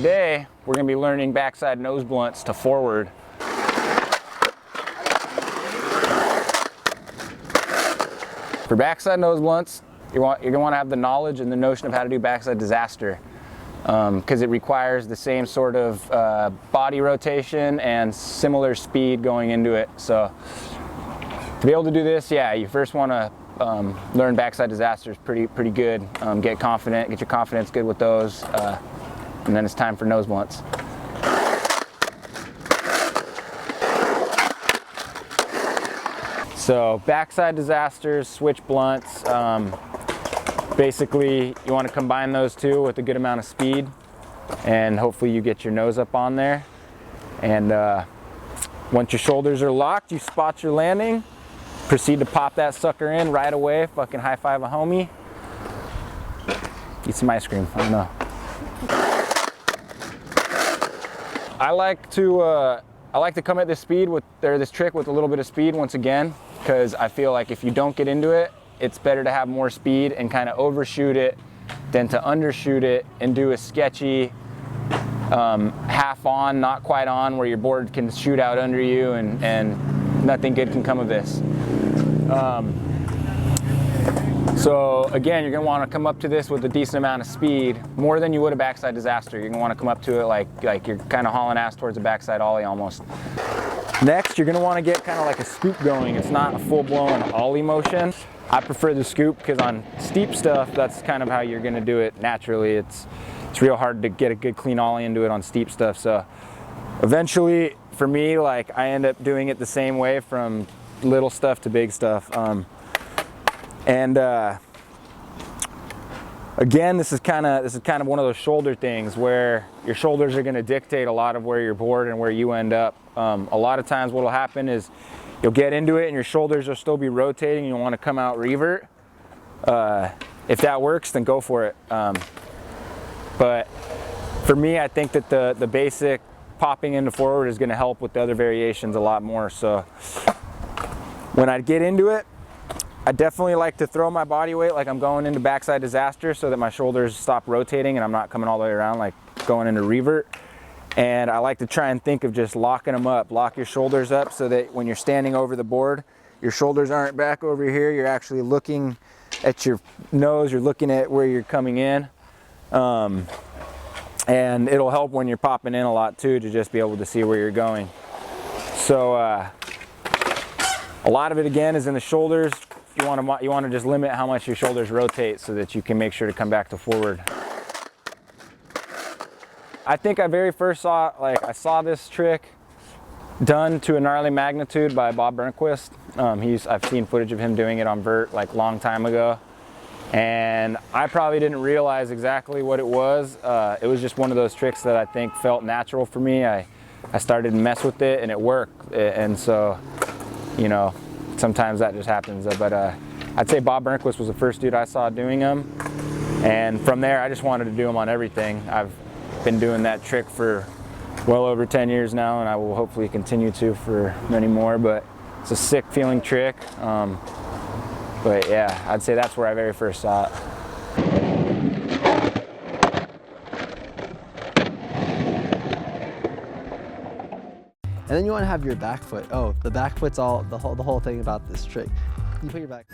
today we're going to be learning backside nose blunts to forward. For backside nose blunts, you're going to want to have the knowledge and the notion of how to do backside disaster, because it requires the same sort of body rotation and similar speed going into it. So to be able to do this, yeah, you first want to learn backside disasters pretty good. Get confident, get your confidence good with those, and then it's time for nose blunts. So backside disasters, switch blunts, basically you want to combine those two with a good amount of speed, and hopefully you get your nose up on there. And once your shoulders are locked, you spot your landing, proceed to pop that sucker in right away. Fucking high five a homie. Eat some ice cream, I don't know. I like to come at this speed with, or this trick with a little bit of speed once again, because I feel like if you don't get into it, it's better to have more speed and kind of overshoot it than to undershoot it and do a sketchy half on, not quite on, where your board can shoot out under you and nothing good can come of this. So again, you're gonna want to come up to this with a decent amount of speed, more than you would a backside disaster. You're gonna want to come up to it like you're kind of hauling ass towards a backside ollie almost. Next, you're gonna want to get kind of like a scoop going. It's not a full-blown ollie motion. I prefer the scoop because on steep stuff, that's kind of how you're gonna do it naturally. It's real hard to get a good clean ollie into it on steep stuff. So eventually, for me, like I end up doing it the same way from little stuff to big stuff. Again, this is kind of one of those shoulder things where your shoulders are going to dictate a lot of where you're bored and where you end up. A lot of times what will happen is you'll get into it and your shoulders will still be rotating. You'll want to come out revert. If that works, then go for it. But for me, I think that the basic popping into forward is going to help with the other variations a lot more. So when I get into it, I definitely like to throw my body weight like I'm going into backside disaster so that my shoulders stop rotating and I'm not coming all the way around like going into revert. And I like to try and think of just locking them up. Lock your shoulders up so that when you're standing over the board, your shoulders aren't back over here. You're actually looking at your nose. You're looking at where you're coming in. And it'll help when you're popping in a lot too, to just be able to see where you're going. So a lot of it again is in the shoulders. You want to just limit how much your shoulders rotate so that you can make sure to come back to forward. I think I very first I saw this trick done to a gnarly magnitude by Bob Burnquist. I've seen footage of him doing it on vert like long time ago, and I probably didn't realize exactly what it was. It was just one of those tricks that I think felt natural for me. I started to mess with it and it worked, and so, you know, sometimes that just happens. But I'd say Bob Burnquist was the first dude I saw doing them, and from there I just wanted to do them on everything. I've been doing that trick for well over 10 years now, and I will hopefully continue to for many more. But it's a sick feeling trick. But yeah, I'd say that's where I very first saw it. And then you want to have your back foot. Oh, the back foot's all the whole thing about this trick. You put your back.